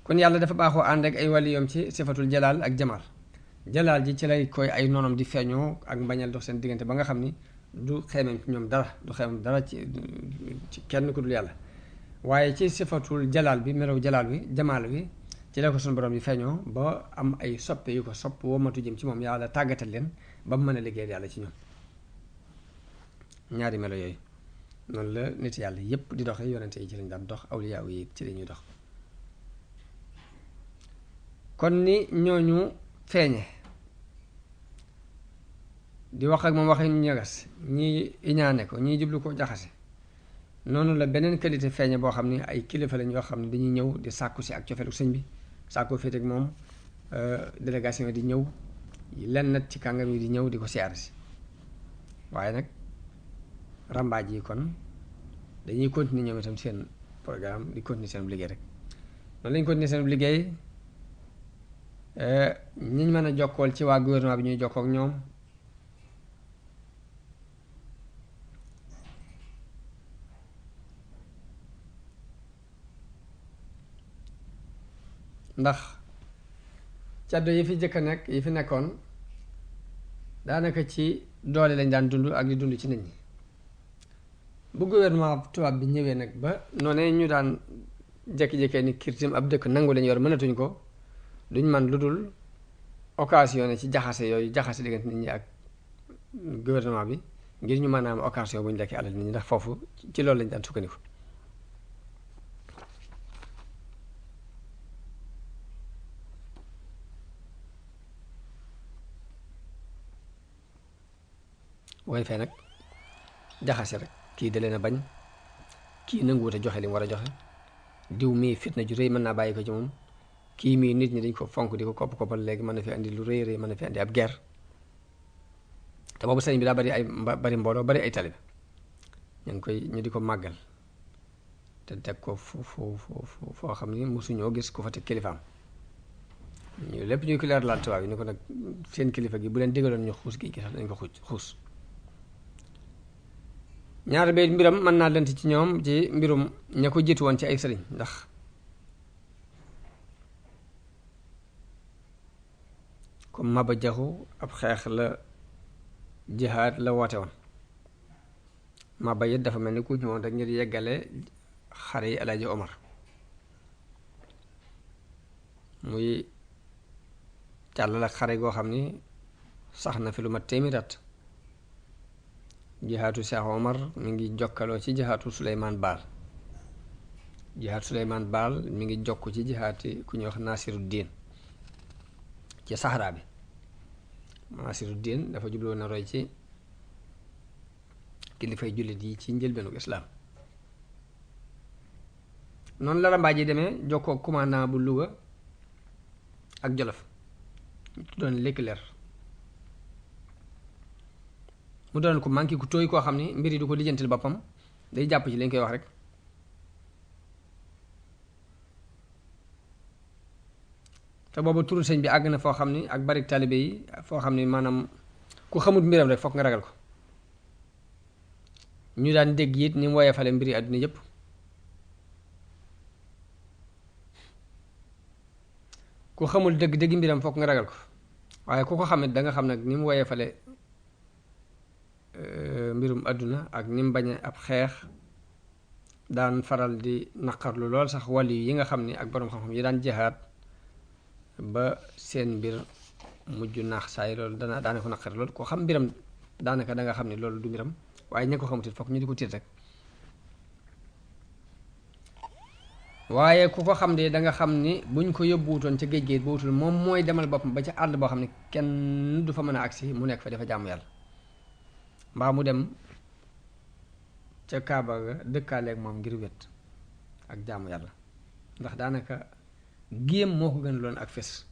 kon yàlla dafa baaxoo ànd ak ay waliyam ci sifatul jalaal ak jamaal jalaal ji ci lay koy ay noonam di feeñoo ak mbañal dox seen diggante ba nga xam ni du xeemem ci ñoom dara du xeemem dara ci kenn ku dul yàlla waaye ci sifatul jalaal bi melow jalaal bi jamaal bi ci la ko suñu borom yi feeñoo ba am ay soppe yu ko sopp womatu jëm ci moom yàlla tàggatal leen ba mu mën a liggéeyal yàlla ci ñoom ñaari melo yooyu noonu la nit yàlla yépp di doxe yonente yi ci lañ daan dox awliyaa yi ci lañuy dox kon ni ñooñu feeñe di wax ak moom waxi ñagas ñii iñaane ko ñii jublu ko jaxase noonu la beneen qualité feeñe boo xam ne ay kilifa lañ yoo xam ne dañuy ñëw di sàkku si ak cofeelu sëñ bi sàkku féete ak moom délégation di ñëw lenn nag ci kàngam yi di ñëw di ko siyaare si waaye nag rambaaj yi kon dañuy continuer ñoom itam seen programme di continuer seen liggéey rek noonu lañ continuer seen liggéey ñiñ mën a jokkool ci waa gouvernement bi ñuy jokkoo ak ñoom ndax caddo yi fi jëkk a nekk yi fi nekkoon daanaka ci doole lañ daan dund ak di dund ci nit ñi bu gouvernement tubaab bi ñëwee nag ba noonee ñu daan jékki-jékkee ni kirtim ab dëkk nangu lañu yor mënatuñ ko duñ man lu dul occasion ci jaxase yooyu jaxase diggante nit ñi ak gouvernement bi ngir ñu mën a am occasion bu ñu lekkee alal nit ñi ndax foofu ci loolu lañ daan sukkandiku booy fee nag jaxase rek kii da leen a bañ kii nanguwut a joxe li mu war a joxe diw mii fitna ju rëy mën naa bàyyi ko ci moom kii mii nit ñi dañ ko fonk di ko koppal léegi mën na fi andi lu rëy rëy mën na fi andi ab guerre te boobu sëriñ bi daa bari ay bari mbooloo bari ay talib ñu di ko màggal te teg ko foo xam ni mosuñoo gis ku fa teg kilifaam ñu lépp ñuy ko leer laal tubaab yi ni ko nag seen kilifa gi bu leen digaloon ñu xuus gi sax dañ ko xuus ñaar bay mbiram mën naa lent ci ñoom ci mbirum ña ko jiitu woon ci ay sëriñ ndax comme Maba Jaxu ab xeex la jihaad la woote woon Maba it dafa mel ni ku ñëwoon rek ngir yeggale xare yi Alaaji Omar muy càllal ak xare goo xam ni sax na fi lu mat téeméeri at jihaatu Cheikh Omar mi ngi jokkaloo ci jihaatu Souleymane Baal jihaatu Souleymane Baal mi ngi jokk ci jihaati ku ñuy wax Nasiruddin ci Sahara bi Nasiruddin dafa jubloo na roy ci kilifay jullit yi ci njëlbeenu islaam noonu la rambaaj yi demee jokkoo commandant bu Louga ak Jolof ñu tuddoon Leclerc mu doon ko manqué ku tooy koo xam ni mbir yi du ko lijjantil boppam day jàpp ci lañ koy wax rek te booba turu sëñ bi àgg na foo xam ni ak bari taalibe yi foo xam ni maanaam ku xamut mbiram rek foog nga ragal ko ñu daan dégg it ni mu woyefale mbiri àdduna yépp ku xamul dëgg mbiram foog nga ragal ko waaye ku ko xamit da nga xam nag ni mu woyefale mbirum àdduna ak ni mu bañe ab xeex daan faral di naqarlu lool sax wàll yi nga xam ni ak boroom xam-xam yi daan jihaad ba seen mbir mujj naax saay loolu daana ko naqari loolu koo xam mbiram daanaka da nga xam ne loolu du mbiram waaye ña ko xamutit fokk ñu di ko tiit rek waaye ku ko xam de da nga xam ni buñ ko yóbbuwutoon ca géej ba wutul moom mooy demal boppam ba ca àll boo xam ne kenn du fa mën a agsi mu nekk fa dafa jaamu yàlla mbaa mu dem ca Kaaba ga dëkkaaleeg moom ngir wet ak jaamu yàlla ndax daanaka géem moo ko gën loon ak fes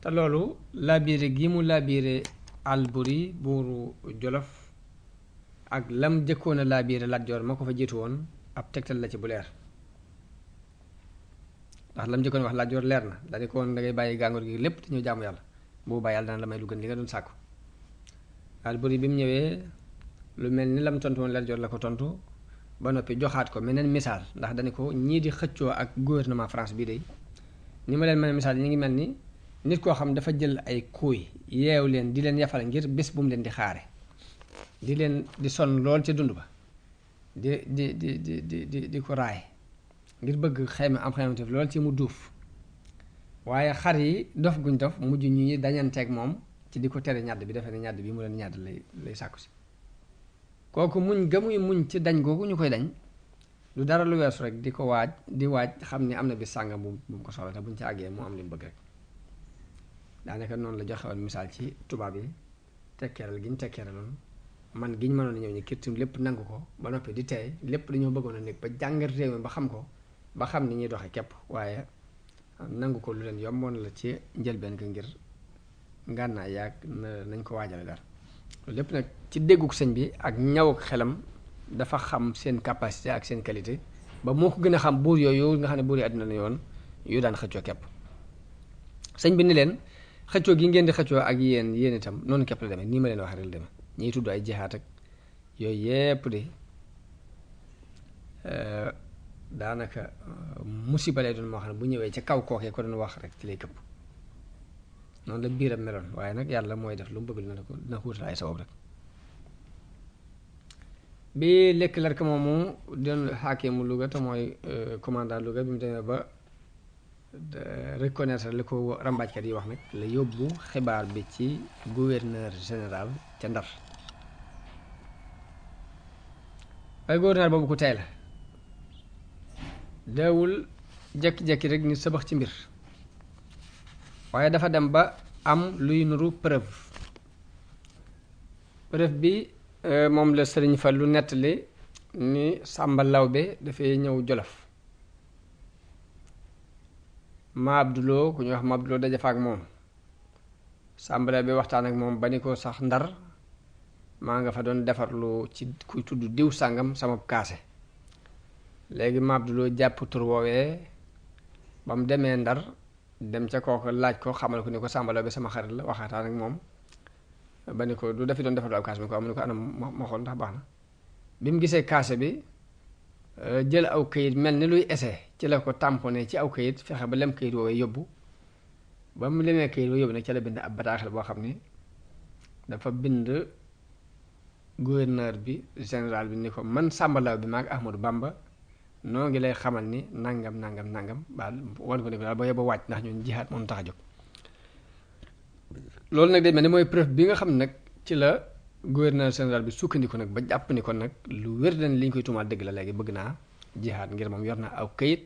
te loolu laabiire gi mu laabiire Alburi buuru Jolof ak lam jëkkoon a laabiire Lat Joor ma ko fa jiitu woon ab tegtal la ci bu leer ndax lam njëkkoon wax Lat Joor leer na dañu ko woon da ngay bàyyi gàngoor gi lépp te ñëw jaamu yàlla boobu yàlla dana la may lu gën li nga doon sàkku. Alburi bi mu ñëwee lu mel ni lam tontu woon Lat Joor la ko tontu ba noppi joxaat ko meneen misaal ndax dañu ko ñii di xëccoo ak gouvernement France bii de ni ma leen mën a misaal ñi ngi mel ni nit koo xam dafa jël ay kuuy yeew leen di leen yafal ngir bés bu mu leen di xaare di leen di sonn lool ca dund ba di ko raay ngir bëgg xayma am xaymateef lool ci mu duuf waaye xar yi dof guñ dof mujj ñu ñi dañanteeg moom ci di ko tere ñàdd bi defe ne ñàdd bi mu leen ñàdd lay sàkku si kooku muñ ga muy muñ ci dañ googu ñu koy dañ lu dara lu weesu rek di ko waaj xam ni am na bis sàngam bu mu ko soxla te buñ ci àggee moo am li mu bëgg rek daanaka noonu la joxe woon misaal ci tubaab yi tekkeeral gi ñu tekkeeraloon man gi ñu mënoon a ñëw ñi kirtim lépp nangu ko ba noppi di tey lépp dañoo bëggoon a nekk ba jàngat réew mi ba xam ko ba xam ni ñuy doxe képp waaye nangu ko lu leen yomboon la ci njëlbeen ga ngir ngànnaay yaag nañ ko waajale dara loolu lépp nag ci dégguk sëñ bi ak ñawuk xelam dafa xam seen capacité ak seen qualité ba moo ko gën a xam buur yooyu nga xam ne buur yi àddina la yoon yu daan xëccoo képp sëñ bi ni leen xëccoo gi ngeen di xëccoo ak yéen itam noonu képp la demee nii ma leen wax rek la demee ñiy tudd ay jihaat ak yooyu yépp de daanaka musiba lay doon moo xam ne bu ñëwee ca kaw kookee ko doon wax rek ci lay këpp noonu la biiram meloon waaye nag yàlla mooy def lu mu bëgg na ko wutal ay sabab rek bi Leclerc moomu doon xaakimu Louga te mooy commandant Louga bi mu demee ba reconnaître li ko rambaajkat yi wax nag la yóbbu xibaar bi ci gouverneur général ca Ndar waaye gouverneur boobu ku tey la deewul jekki-jekki rek ni sabax ci mbir waaye dafa dem ba am luy nuru preuve bi moom la Sëriñ Fallu nettali ni Sàmba Lawbe dafay ñëw Jolof ma Abduloo ku ñuy wax ma Abduloo daje fa ak moom Sàmba Lawbe waxtaan ak moom ba ni ko sax Ndar maa nga fa doon defarlu ci kuy tudd diw sàngam sama kaase léegi ma Abduloo jàpp tur woowee ba mu demee Ndar dem ca kooku laaj ko xamal ko ni ko Sàmba Lawbe sama xarit la waxataan ak moom ba ni ko du dafi doon defarlu ab kaase bi ko am ni ko anam ma xool ndax baax na bi mu gisee kaase bi jël aw kayit mel ni luy ese ci la ko tamponné ci aw kayit fexe ba lem kayit woowee yóbbu ba mu lemee kayit woowee yóbbu nag ca la bind ab bataaxel boo xam ni dafa bind gouverneur bi général bi ni ko man Sàmba Lawbe bi maag Ahmadou Bamba noo ngi lay xamal ni nangam baal wan ko ni ko daal ba yóbba wàcc ndax ñun jihaat moom tax a jóg loolu nag day mel ni mooy preuve bi nga xam ne nag ci la gouverneur général bi sukkandiku nag ba jàpp ni kon nag lu wér dañ li ñu koy tuumaal dëgg la léegi bëgg naa jihaat ngir moom yor na aw kayit